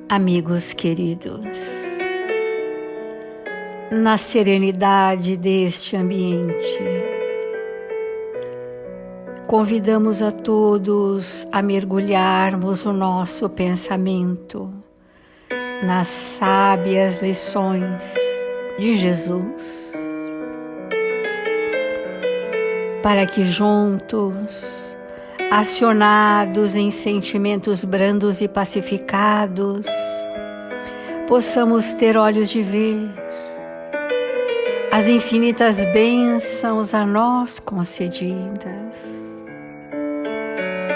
Amigos queridos, na serenidade deste ambiente, convidamos a todos a mergulharmos o nosso pensamento nas sábias lições de Jesus, para que juntos, acionados em sentimentos brandos e pacificados, possamos ter olhos de ver as infinitas bênçãos a nós concedidas,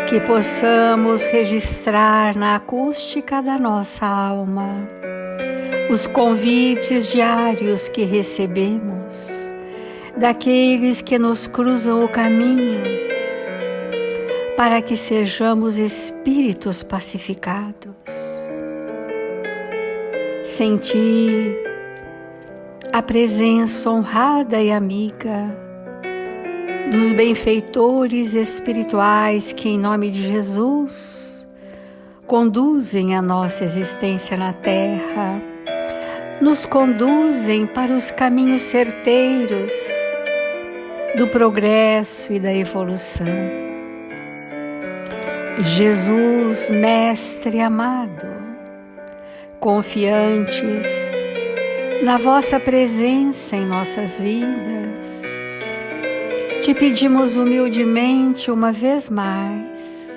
que possamos registrar na acústica da nossa alma os convites diários que recebemos daqueles que nos cruzam o caminho, para que sejamos espíritos pacificados. Sentir a presença honrada e amiga dos benfeitores espirituais que, em nome de Jesus, conduzem a nossa existência na Terra, nos conduzem para os caminhos certeiros do progresso e da evolução. Jesus, Mestre amado, confiantes na vossa presença em nossas vidas, te pedimos humildemente uma vez mais,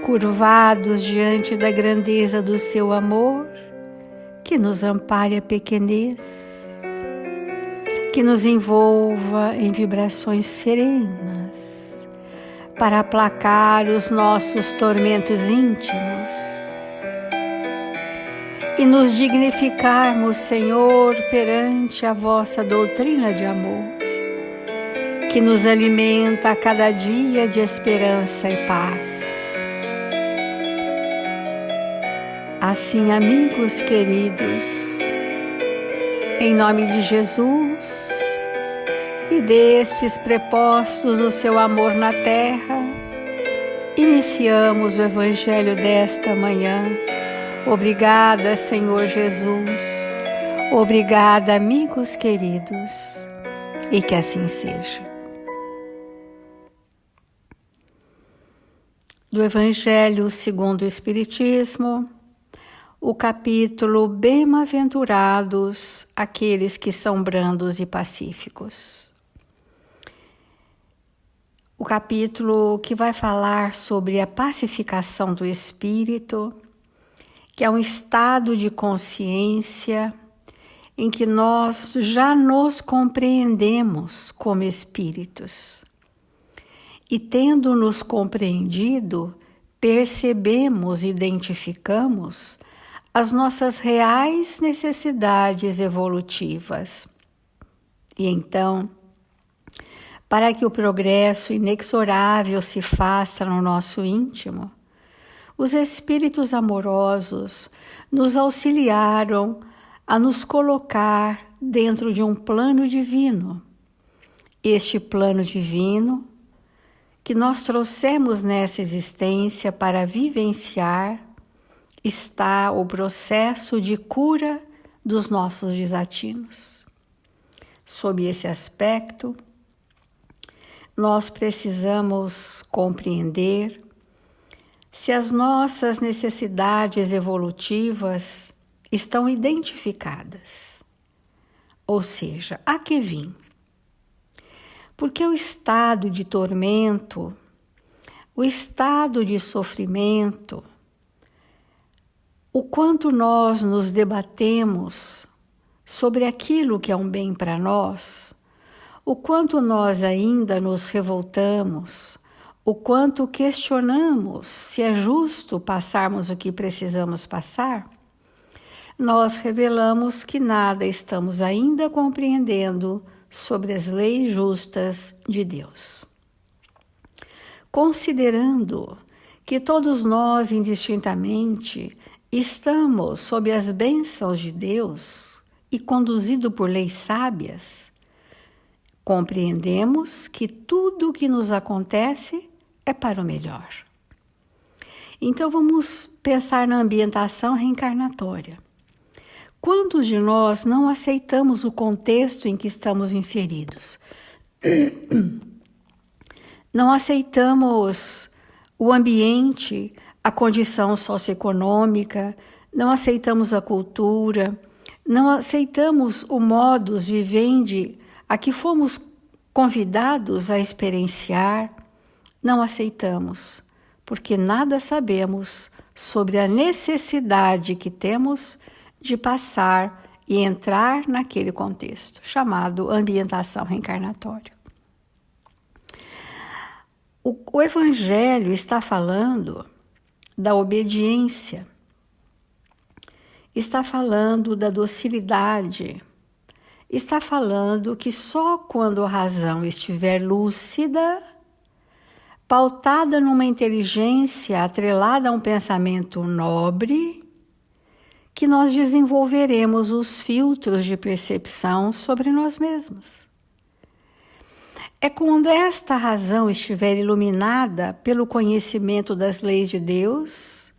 curvados diante da grandeza do seu amor, que nos ampare a pequenez, que nos envolva em vibrações serenas, para aplacar os nossos tormentos íntimos e nos dignificarmos, Senhor, perante a vossa doutrina de amor, que nos alimenta a cada dia de esperança e paz. Assim, amigos queridos, em nome de Jesus e destes prepostos do seu amor na terra, iniciamos o Evangelho desta manhã. Obrigada, Senhor Jesus. Obrigada, amigos queridos. E que assim seja. Do Evangelho segundo o Espiritismo, o capítulo Bem-aventurados aqueles que são brandos e pacíficos. O capítulo que vai falar sobre a pacificação do espírito, que é um estado de consciência em que nós já nos compreendemos como espíritos. E tendo-nos compreendido, percebemos e identificamos as nossas reais necessidades evolutivas. E então, para que o progresso inexorável se faça no nosso íntimo, os espíritos amorosos nos auxiliaram a nos colocar dentro de um plano divino. Este plano divino que nós trouxemos nessa existência para vivenciar está o processo de cura dos nossos desatinos. Sob esse aspecto, nós precisamos compreender se as nossas necessidades evolutivas estão identificadas, ou seja, a que vim. Porque o estado de tormento, o estado de sofrimento, o quanto nós nos debatemos sobre aquilo que é um bem para nós, o quanto nós ainda nos revoltamos, o quanto questionamos se é justo passarmos o que precisamos passar, nós revelamos que nada estamos ainda compreendendo sobre as leis justas de Deus. Considerando que todos nós, indistintamente, estamos sob as bênçãos de Deus e conduzidos por leis sábias, compreendemos que tudo o que nos acontece é para o melhor. Então vamos pensar na ambientação reencarnatória. Quantos de nós não aceitamos o contexto em que estamos inseridos? Não aceitamos o ambiente, a condição socioeconômica, não aceitamos a cultura, não aceitamos o modus vivendi a que fomos convidados a experienciar, não aceitamos, porque nada sabemos sobre a necessidade que temos de passar e entrar naquele contexto, chamado ambientação reencarnatória. O Evangelho está falando da obediência, está falando da docilidade, está falando que só quando a razão estiver lúcida, pautada numa inteligência atrelada a um pensamento nobre, que nós desenvolveremos os filtros de percepção sobre nós mesmos. É quando esta razão estiver iluminada pelo conhecimento das leis de Deus,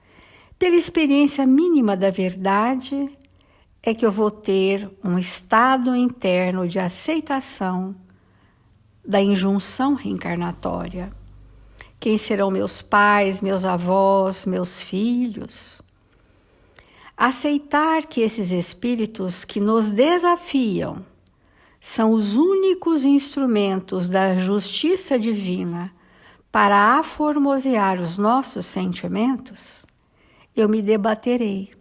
pela experiência mínima da verdade, é que eu vou ter um estado interno de aceitação da injunção reencarnatória. Quem serão meus pais, meus avós, meus filhos? Aceitar que esses espíritos que nos desafiam são os únicos instrumentos da justiça divina para aformosear os nossos sentimentos, eu me debaterei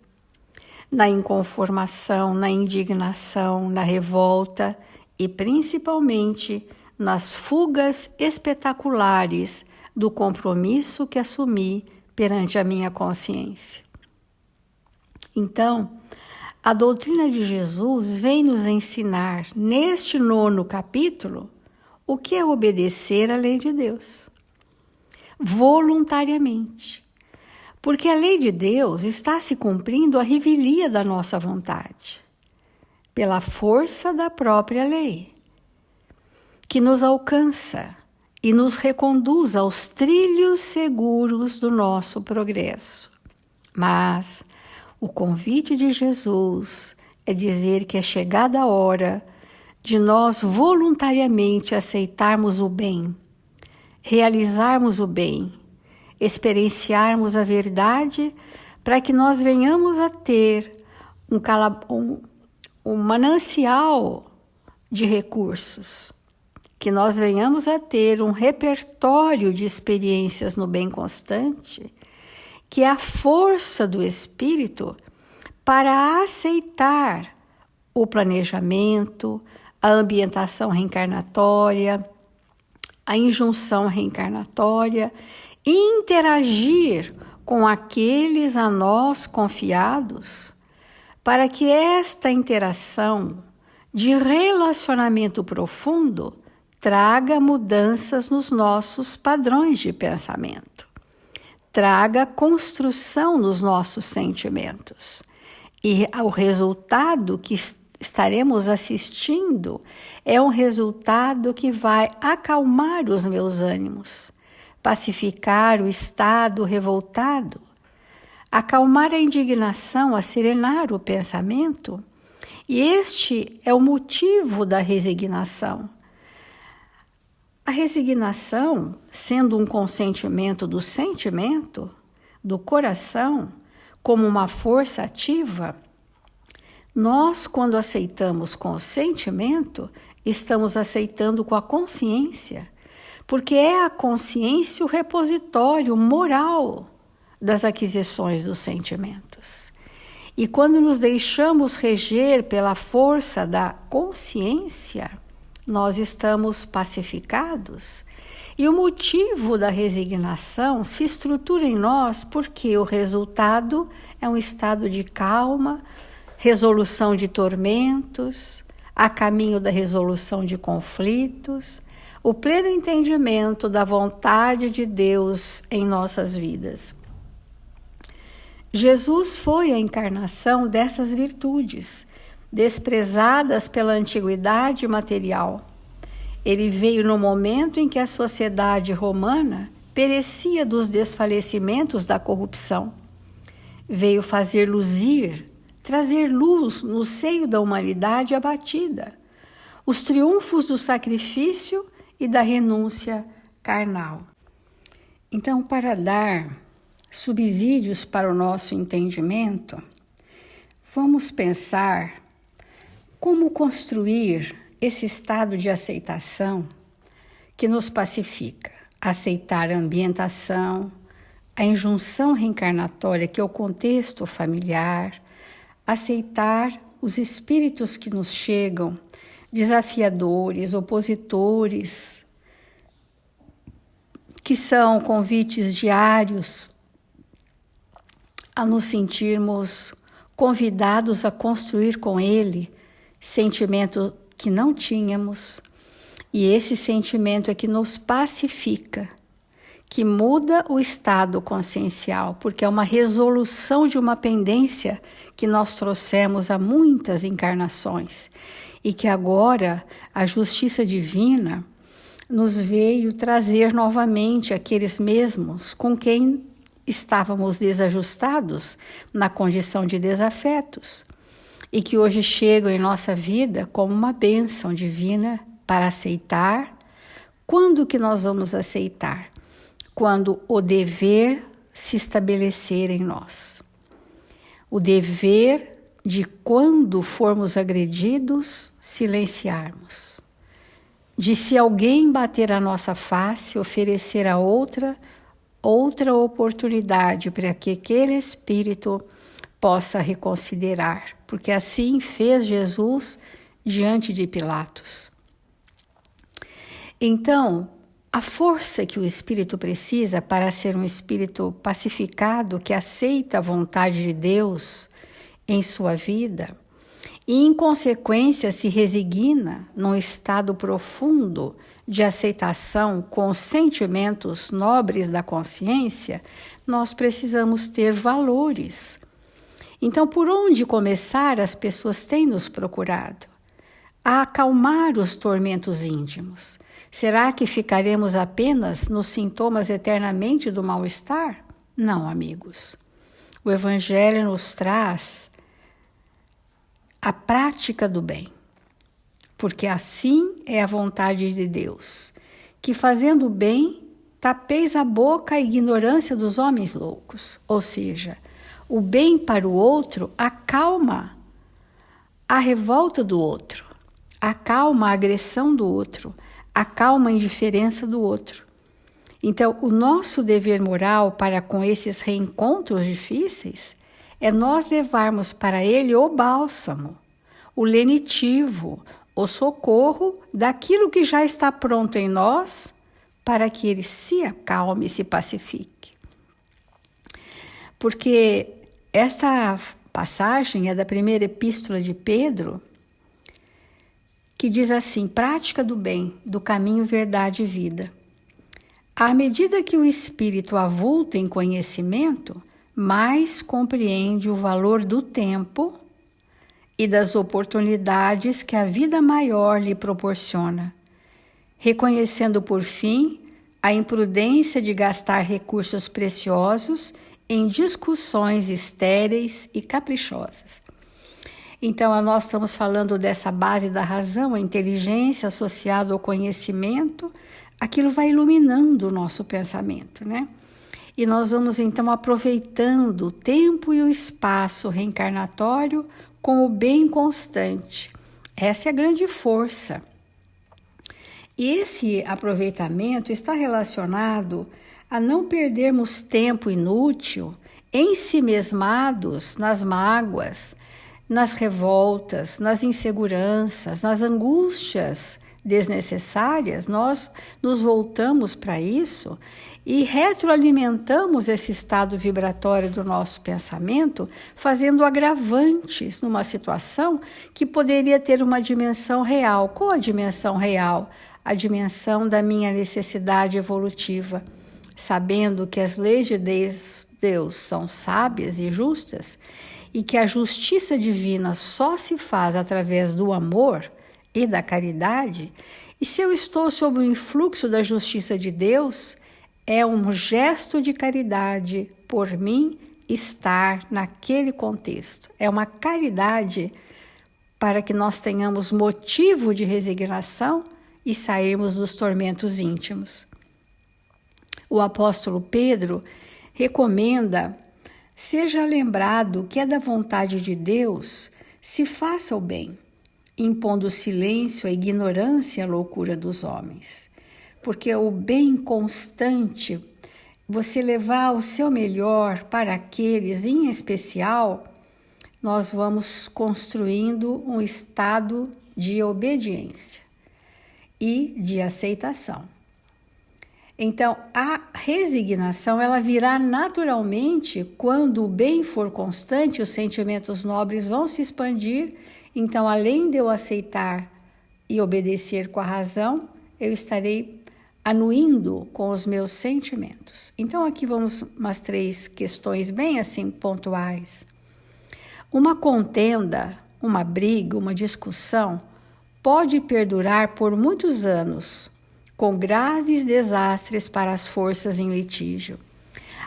na inconformação, na indignação, na revolta e principalmente nas fugas espetaculares do compromisso que assumi perante a minha consciência. Então, a doutrina de Jesus vem nos ensinar, neste 9º capítulo, o que é obedecer à lei de Deus, voluntariamente. Porque a lei de Deus está se cumprindo à revelia da nossa vontade, pela força da própria lei, que nos alcança e nos reconduz aos trilhos seguros do nosso progresso. Mas o convite de Jesus é dizer que é chegada a hora de nós voluntariamente aceitarmos o bem, realizarmos o bem, experienciarmos a verdade, para que nós venhamos a ter um manancial de recursos, que nós venhamos a ter um repertório de experiências no bem constante, que é a força do espírito para aceitar o planejamento, a ambientação reencarnatória, a injunção reencarnatória, e interagir com aqueles a nós confiados, para que esta interação de relacionamento profundo traga mudanças nos nossos padrões de pensamento, traga construção nos nossos sentimentos. E o resultado que estaremos assistindo é um resultado que vai acalmar os meus ânimos, pacificar o estado revoltado, acalmar a indignação, acerenar o pensamento. E este é o motivo da resignação. A resignação, sendo um consentimento do sentimento, do coração, como uma força ativa, nós, quando aceitamos com o sentimento, estamos aceitando com a consciência, porque é a consciência o repositório moral das aquisições dos sentimentos. E quando nos deixamos reger pela força da consciência, nós estamos pacificados. E o motivo da resignação se estrutura em nós porque o resultado é um estado de calma, resolução de tormentos, a caminho da resolução de conflitos, o pleno entendimento da vontade de Deus em nossas vidas. Jesus foi a encarnação dessas virtudes, desprezadas pela antiguidade material. Ele veio no momento em que a sociedade romana perecia dos desfalecimentos da corrupção. Veio fazer luzir, trazer luz no seio da humanidade abatida, os triunfos do sacrifício e da renúncia carnal. Então, para dar subsídios para o nosso entendimento, vamos pensar como construir esse estado de aceitação que nos pacifica. Aceitar a ambientação, a injunção reencarnatória, que é o contexto familiar, aceitar os espíritos que nos chegam, desafiadores, opositores, que são convites diários a nos sentirmos convidados a construir com ele sentimento que não tínhamos, e esse sentimento é que nos pacifica, que muda o estado consciencial, porque é uma resolução de uma pendência que nós trouxemos há muitas encarnações e que agora a justiça divina nos veio trazer novamente aqueles mesmos com quem estávamos desajustados na condição de desafetos e que hoje chegam em nossa vida como uma bênção divina para aceitar. Quando que nós vamos aceitar? Quando o dever se estabelecer em nós. O dever de, quando formos agredidos, silenciarmos. De, se alguém bater a nossa face, oferecer a outra oportunidade para que aquele espírito possa reconsiderar, porque assim fez Jesus diante de Pilatos. Então, a força que o espírito precisa para ser um espírito pacificado, que aceita a vontade de Deus em sua vida e, em consequência, se resigna num estado profundo de aceitação com os sentimentos nobres da consciência, nós precisamos ter valores. Então, por onde começar, as pessoas têm nos procurado? A acalmar os tormentos íntimos. Será que ficaremos apenas nos sintomas eternamente do mal-estar? Não, amigos. O Evangelho nos traz a prática do bem, porque assim é a vontade de Deus, que fazendo o bem, tapeis a boca à ignorância dos homens loucos. Ou seja, o bem para o outro acalma a revolta do outro, acalma a agressão do outro, acalma a indiferença do outro. Então, o nosso dever moral para com esses reencontros difíceis é nós levarmos para ele o bálsamo, o lenitivo, o socorro daquilo que já está pronto em nós para que ele se acalme e se pacifique. Porque esta passagem é da primeira epístola de Pedro, que diz assim: prática do bem, do caminho, verdade e vida. À medida que o espírito avulta em conhecimento, mais compreende o valor do tempo e das oportunidades que a vida maior lhe proporciona, reconhecendo por fim a imprudência de gastar recursos preciosos em discussões estéreis e caprichosas. Então, nós estamos falando dessa base da razão, a inteligência associada ao conhecimento, aquilo vai iluminando o nosso pensamento, né? E nós vamos, então, aproveitando o tempo e o espaço reencarnatório com o bem constante. Essa é a grande força. E esse aproveitamento está relacionado a não perdermos tempo inútil, ensimesmados nas mágoas, nas revoltas, nas inseguranças, nas angústias desnecessárias. Nós nos voltamos para isso e retroalimentamos esse estado vibratório do nosso pensamento, fazendo agravantes numa situação que poderia ter uma dimensão real. Qual a dimensão real? A dimensão da minha necessidade evolutiva, sabendo que as leis de Deus são sábias e justas, e que a justiça divina só se faz através do amor e da caridade, e se eu estou sob o influxo da justiça de Deus, é um gesto de caridade por mim estar naquele contexto. É uma caridade para que nós tenhamos motivo de resignação e sairmos dos tormentos íntimos. O apóstolo Pedro recomenda: seja lembrado que é da vontade de Deus, se faça o bem, impondo silêncio à ignorância e à loucura dos homens. Porque o bem constante, você levar o seu melhor para aqueles em especial, nós vamos construindo um estado de obediência e de aceitação. Então, a resignação, ela virá naturalmente quando o bem for constante, os sentimentos nobres vão se expandir. Então, além de eu aceitar e obedecer com a razão, eu estarei anuindo com os meus sentimentos. Então, aqui vamos umas 3 questões bem assim pontuais. Uma contenda, uma briga, uma discussão pode perdurar por muitos anos, com graves desastres para as forças em litígio.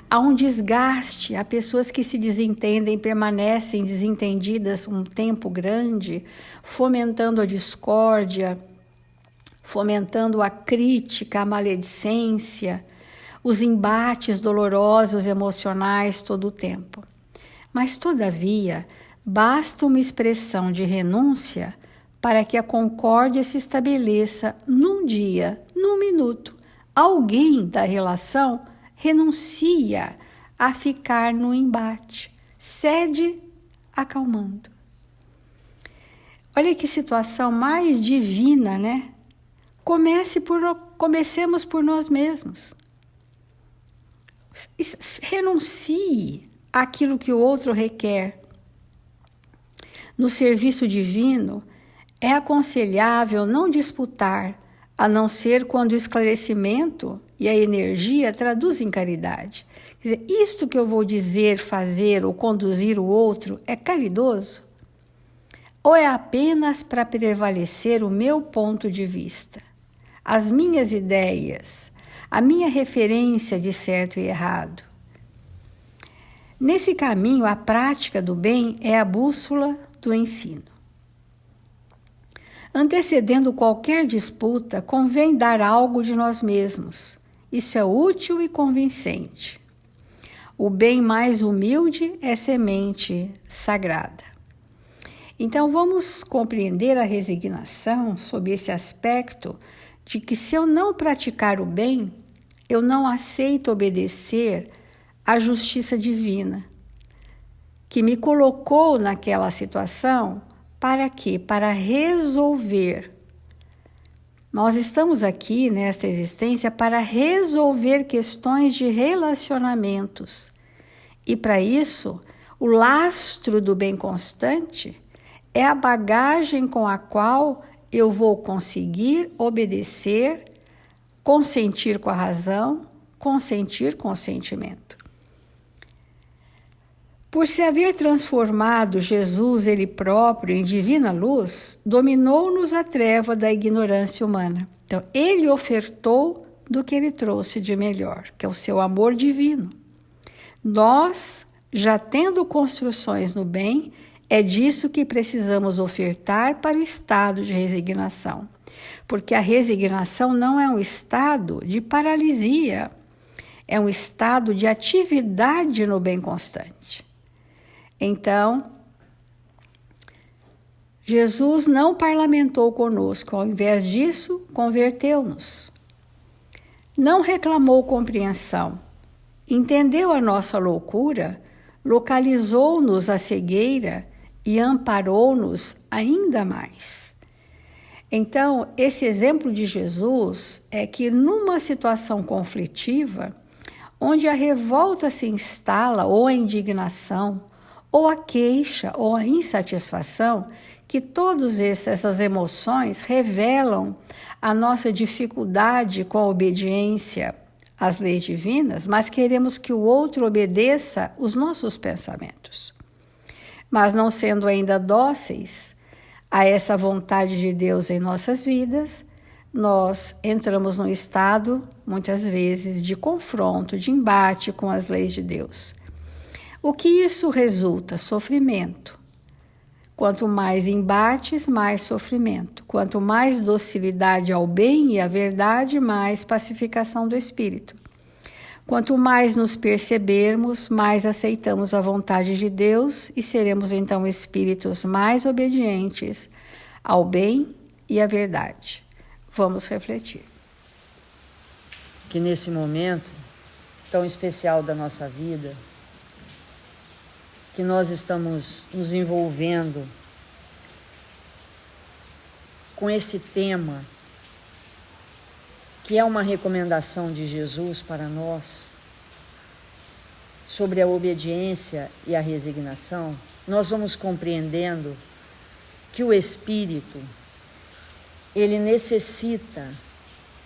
Há um desgaste, há pessoas que se desentendem, permanecem desentendidas um tempo grande, fomentando a discórdia, fomentando a crítica, a maledicência, os embates dolorosos emocionais todo o tempo. Mas, todavia, basta uma expressão de renúncia para que a concórdia se estabeleça num dia, num minuto. Alguém da relação renuncia a ficar no embate, cede acalmando. Olha que situação mais divina, né? Comecemos por nós mesmos. Renuncie àquilo que o outro requer. No serviço divino, é aconselhável não disputar, a não ser quando o esclarecimento e a energia traduzem caridade. Quer dizer, isto que eu vou dizer, fazer ou conduzir o outro é caridoso? Ou é apenas para prevalecer o meu ponto de vista, as minhas ideias, a minha referência de certo e errado? Nesse caminho, a prática do bem é a bússola do ensino. Antecedendo qualquer disputa, convém dar algo de nós mesmos. Isso é útil e convincente. O bem mais humilde é semente sagrada. Então, vamos compreender a resignação sob esse aspecto de que, se eu não praticar o bem, eu não aceito obedecer à justiça divina, que me colocou naquela situação. Para quê? Para resolver. Nós estamos aqui nesta existência para resolver questões de relacionamentos. E para isso, o lastro do bem constante é a bagagem com a qual eu vou conseguir obedecer, consentir com a razão, consentir com o sentimento. Por se haver transformado Jesus ele próprio em divina luz, dominou-nos a treva da ignorância humana. Então, ele ofertou do que ele trouxe de melhor, que é o seu amor divino. Nós, já tendo construções no bem, é disso que precisamos ofertar para o estado de resignação. Porque a resignação não é um estado de paralisia, é um estado de atividade no bem constante. Então, Jesus não parlamentou conosco, ao invés disso, converteu-nos. Não reclamou compreensão, entendeu a nossa loucura, localizou-nos a cegueira e amparou-nos ainda mais. Então, esse exemplo de Jesus é que numa situação conflitiva, onde a revolta se instala ou a indignação, ou a queixa, ou a insatisfação, que todas essas emoções revelam a nossa dificuldade com a obediência às leis divinas, mas queremos que o outro obedeça os nossos pensamentos. Mas não sendo ainda dóceis a essa vontade de Deus em nossas vidas, nós entramos num estado, muitas vezes, de confronto, de embate com as leis de Deus. O que isso resulta? Sofrimento. Quanto mais embates, mais sofrimento. Quanto mais docilidade ao bem e à verdade, mais pacificação do espírito. Quanto mais nos percebermos, mais aceitamos a vontade de Deus e seremos então espíritos mais obedientes ao bem e à verdade. Vamos refletir. Que nesse momento tão especial da nossa vida, que nós estamos nos envolvendo com esse tema, que é uma recomendação de Jesus para nós, sobre a obediência e a resignação, nós vamos compreendendo que o Espírito, ele necessita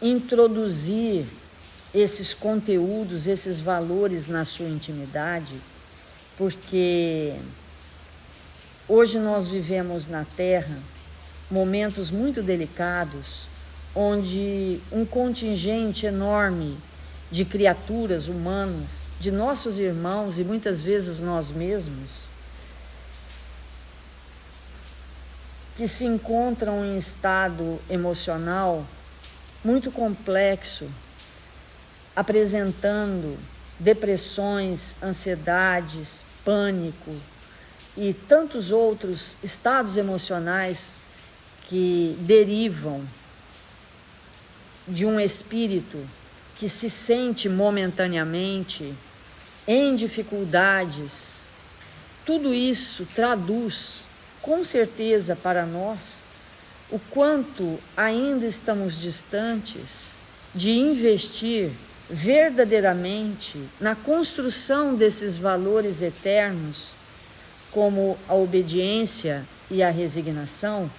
introduzir esses conteúdos, esses valores na sua intimidade, porque hoje nós vivemos na Terra momentos muito delicados, onde um contingente enorme de criaturas humanas, de nossos irmãos e muitas vezes nós mesmos, que se encontram em estado emocional muito complexo, apresentando depressões, ansiedades, pânico e tantos outros estados emocionais que derivam de um espírito que se sente momentaneamente em dificuldades. Tudo isso traduz, com certeza, para nós, o quanto ainda estamos distantes de investir verdadeiramente na construção desses valores eternos, como a obediência e a resignação,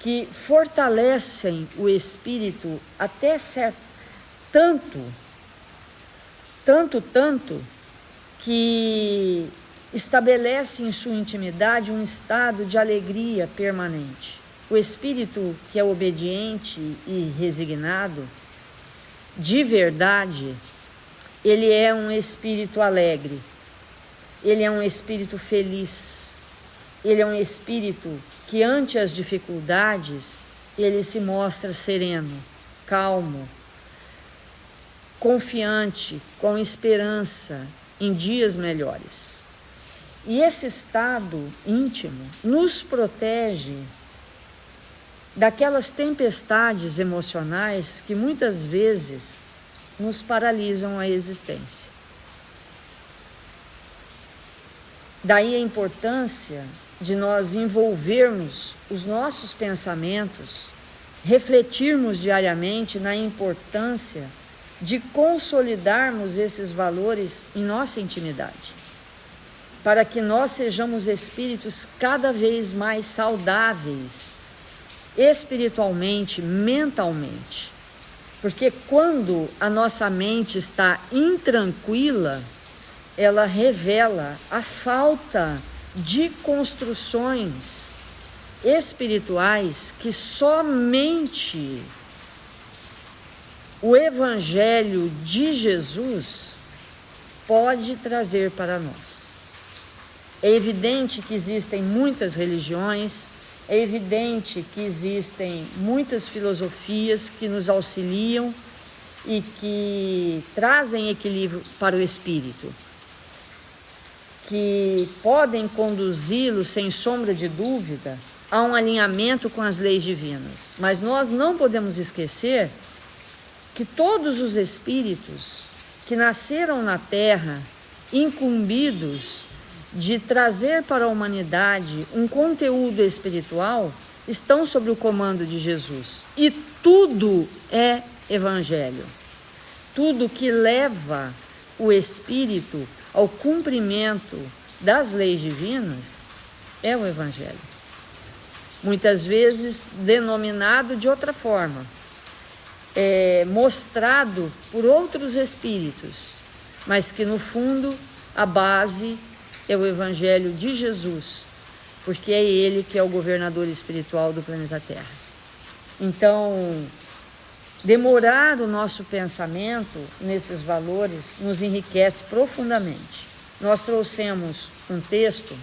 que fortalecem o espírito até certo tanto que estabelece em sua intimidade um estado de alegria permanente. O espírito que é obediente e resignado, de verdade, ele é um espírito alegre, ele é um espírito feliz, ele é um espírito que ante as dificuldades, ele se mostra sereno, calmo, confiante, com esperança em dias melhores. E esse estado íntimo nos protege daquelas tempestades emocionais que muitas vezes nos paralisam a existência. Daí a importância de nós envolvermos os nossos pensamentos, refletirmos diariamente na importância de consolidarmos esses valores em nossa intimidade, para que nós sejamos espíritos cada vez mais saudáveis, espiritualmente, mentalmente. Porque quando a nossa mente está intranquila, ela revela a falta de construções espirituais que somente o Evangelho de Jesus pode trazer para nós. É evidente que existem muitas religiões, é evidente que existem muitas filosofias que nos auxiliam e que trazem equilíbrio para o espírito, que podem conduzi-lo, sem sombra de dúvida, a um alinhamento com as leis divinas. Mas nós não podemos esquecer que todos os espíritos que nasceram na Terra, incumbidos de trazer para a humanidade um conteúdo espiritual, estão sob o comando de Jesus. E tudo é Evangelho. Tudo que leva o espírito ao cumprimento das leis divinas é o Evangelho. Muitas vezes denominado de outra forma, mostrado por outros espíritos, mas que no fundo a base é o Evangelho de Jesus, porque é Ele que é o governador espiritual do planeta Terra. Então, demorar o nosso pensamento nesses valores nos enriquece profundamente. Nós trouxemos um texto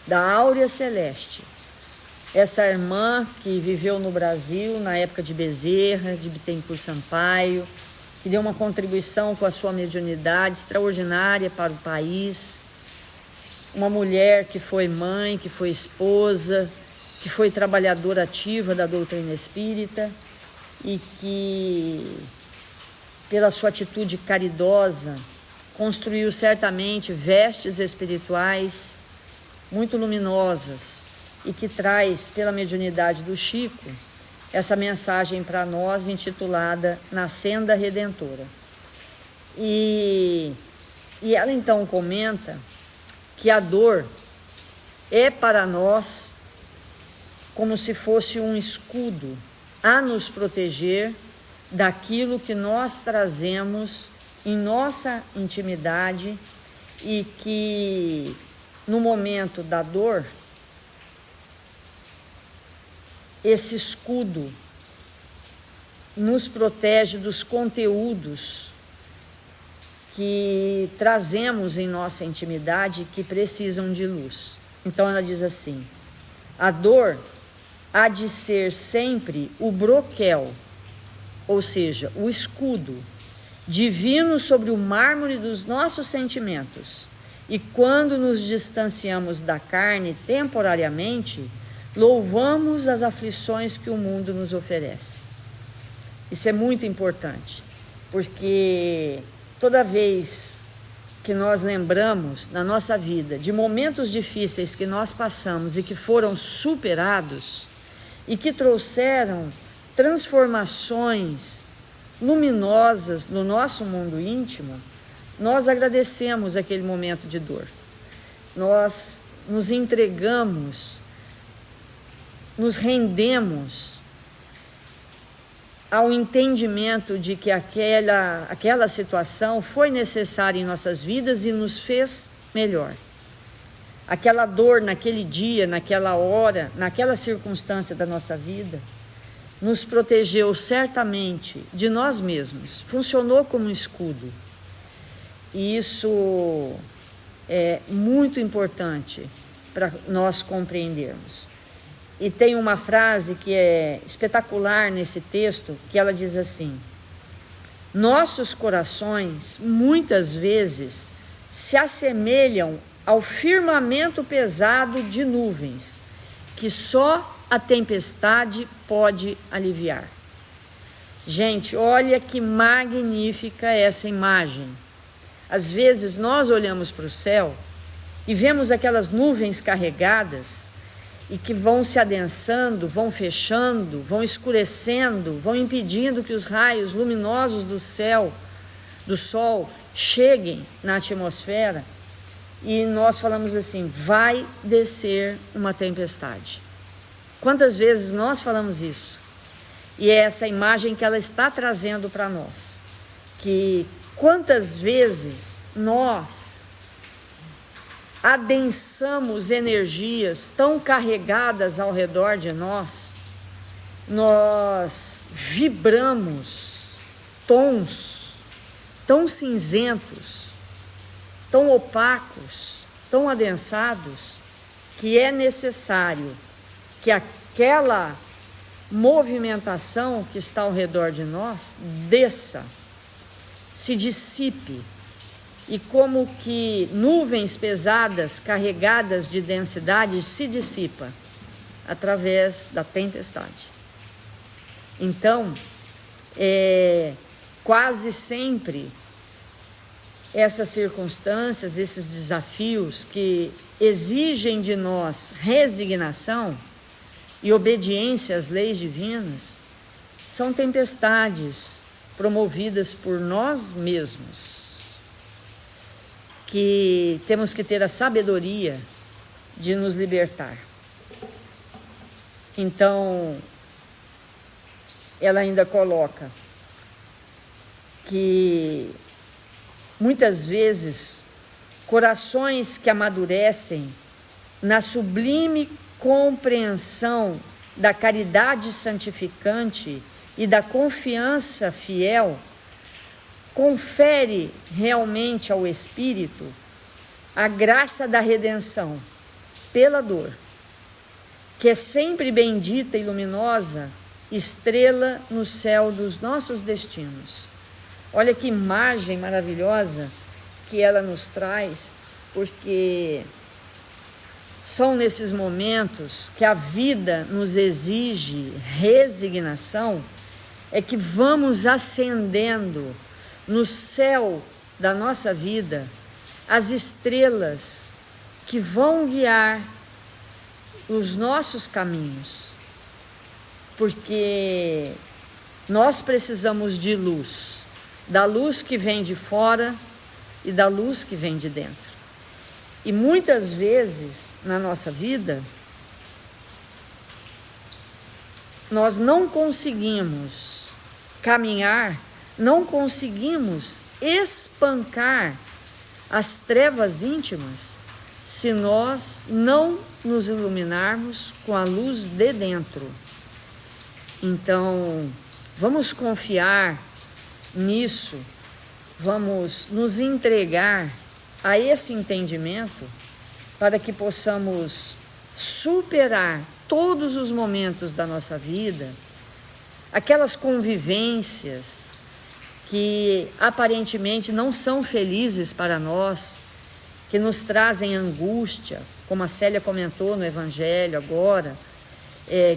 da Áurea Celeste, essa irmã que viveu no Brasil na época de Bezerra, de Bittencourt Sampaio, que deu uma contribuição com a sua mediunidade extraordinária para o país, uma mulher que foi mãe, que foi esposa, que foi trabalhadora ativa da doutrina espírita e que, pela sua atitude caridosa, construiu certamente vestes espirituais muito luminosas e que traz, pela mediunidade do Chico, essa mensagem para nós intitulada Na Senda Redentora. E ela então comenta que a dor é para nós como se fosse um escudo a nos proteger daquilo que nós trazemos em nossa intimidade e que no momento da dor, esse escudo nos protege dos conteúdos que trazemos em nossa intimidade que precisam de luz. Então ela diz assim: a dor há de ser sempre o broquel, ou seja, o escudo divino sobre o mármore dos nossos sentimentos. E quando nos distanciamos da carne temporariamente, louvamos as aflições que o mundo nos oferece. Isso é muito importante, porque toda vez que nós lembramos na nossa vida de momentos difíceis que nós passamos e que foram superados e que trouxeram transformações luminosas no nosso mundo íntimo, nós agradecemos aquele momento de dor. Nós nos entregamos, nos rendemos ao entendimento de que aquela situação foi necessária em nossas vidas e nos fez melhor. Aquela dor naquele dia, naquela hora, naquela circunstância da nossa vida, nos protegeu certamente de nós mesmos, funcionou como um escudo. E isso é muito importante para nós compreendermos. E tem uma frase que é espetacular nesse texto, que ela diz assim: nossos corações muitas vezes se assemelham ao firmamento pesado de nuvens, que só a tempestade pode aliviar. Gente, olha que magnífica essa imagem. Às vezes nós olhamos para o céu e vemos aquelas nuvens carregadas e que vão se adensando, vão fechando, vão escurecendo, vão impedindo que os raios luminosos do céu, do sol, cheguem na atmosfera, e nós falamos assim: vai descer uma tempestade. Quantas vezes nós falamos isso? E é essa imagem que ela está trazendo para nós, que quantas vezes nós adensamos energias tão carregadas ao redor de nós, nós vibramos tons tão cinzentos, tão opacos, tão adensados, que é necessário que aquela movimentação que está ao redor de nós desça, se dissipe, e como que nuvens pesadas carregadas de densidade se dissipa através da tempestade. Então, quase sempre essas circunstâncias, esses desafios que exigem de nós resignação e obediência às leis divinas, são tempestades promovidas por nós mesmos, que temos que ter a sabedoria de nos libertar. Então, ela ainda coloca que muitas vezes corações que amadurecem na sublime compreensão da caridade santificante e da confiança fiel, confere realmente ao espírito a graça da redenção pela dor, que é sempre bendita e luminosa, estrela no céu dos nossos destinos. Olha que imagem maravilhosa que ela nos traz, porque são nesses momentos que a vida nos exige resignação, é que vamos acendendo no céu da nossa vida as estrelas que vão guiar os nossos caminhos, porque nós precisamos de luz, da luz que vem de fora e da luz que vem de dentro. E muitas vezes na nossa vida, nós não conseguimos caminhar, não conseguimos espancar as trevas íntimas se nós não nos iluminarmos com a luz de dentro. Então, vamos confiar nisso, vamos nos entregar a esse entendimento para que possamos superar todos os momentos da nossa vida, aquelas convivências que aparentemente não são felizes para nós, que nos trazem angústia, como a Célia comentou no Evangelho agora,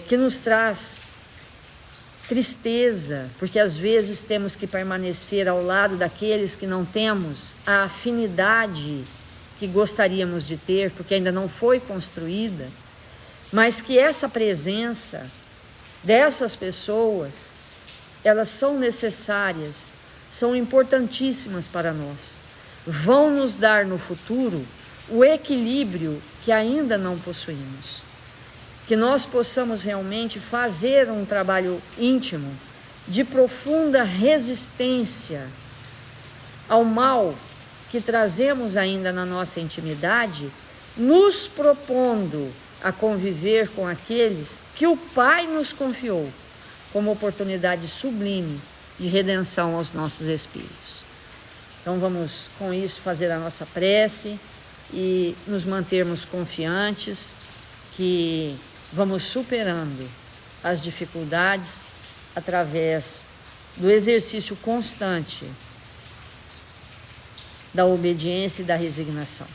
que nos traz tristeza, porque às vezes temos que permanecer ao lado daqueles que não temos a afinidade que gostaríamos de ter, porque ainda não foi construída, mas que essa presença dessas pessoas, elas são necessárias, são importantíssimas para nós. Vão nos dar no futuro o equilíbrio que ainda não possuímos. Que nós possamos realmente fazer um trabalho íntimo de profunda resistência ao mal que trazemos ainda na nossa intimidade, nos propondo a conviver com aqueles que o Pai nos confiou como oportunidade sublime de redenção aos nossos espíritos. Então vamos com isso fazer a nossa prece e nos mantermos confiantes que vamos superando as dificuldades através do exercício constante da obediência e da resignação.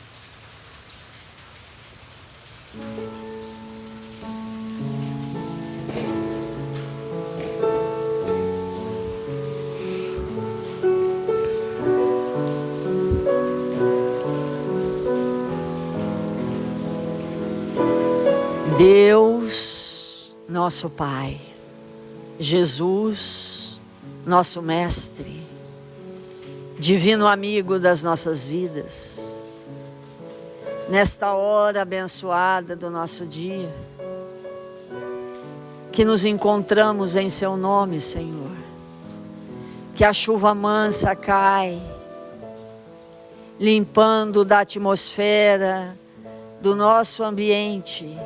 Deus, nosso Pai, Jesus, nosso Mestre, divino amigo das nossas vidas, nesta hora abençoada do nosso dia, que nos encontramos em Seu nome, Senhor, que a chuva mansa cai, limpando da atmosfera do nosso ambiente,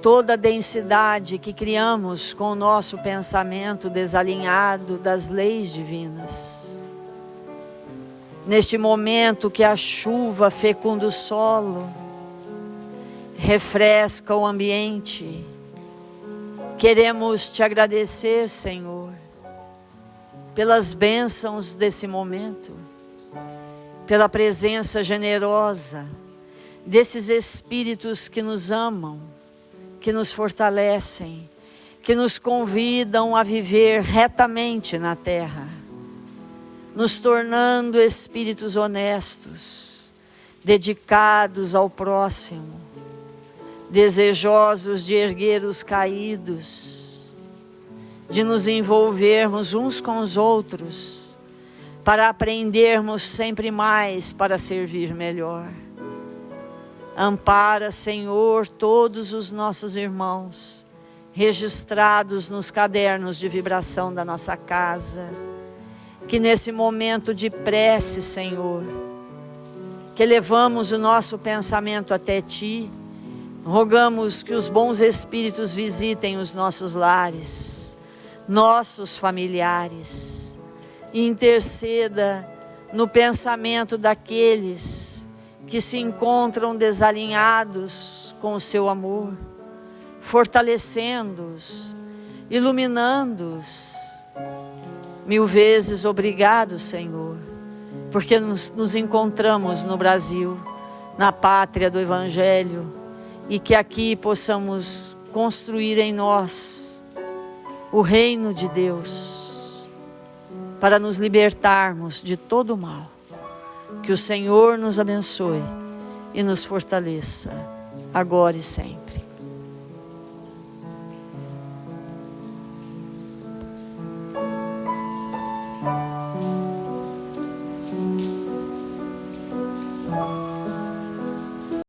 toda a densidade que criamos com o nosso pensamento desalinhado das leis divinas. Neste momento que a chuva fecunda o solo, refresca o ambiente, queremos te agradecer, Senhor, pelas bênçãos desse momento, pela presença generosa desses espíritos que nos amam, que nos fortalecem, que nos convidam a viver retamente na terra, nos tornando espíritos honestos, dedicados ao próximo, desejosos de erguer os caídos, de nos envolvermos uns com os outros, para aprendermos sempre mais para servir melhor. Ampara, Senhor, todos os nossos irmãos, registrados nos cadernos de vibração da nossa casa, que nesse momento de prece, Senhor, que levamos o nosso pensamento até Ti, Rogamos que os bons espíritos visitem os nossos lares, nossos familiares, e interceda no pensamento daqueles que se encontram desalinhados com o seu amor, fortalecendo-os, iluminando-os. 1000 vezes obrigado, Senhor, porque nos encontramos no Brasil, na pátria do Evangelho, e que aqui possamos construir em nós o reino de Deus, para nos libertarmos de todo o mal. Que o Senhor nos abençoe e nos fortaleça, agora e sempre.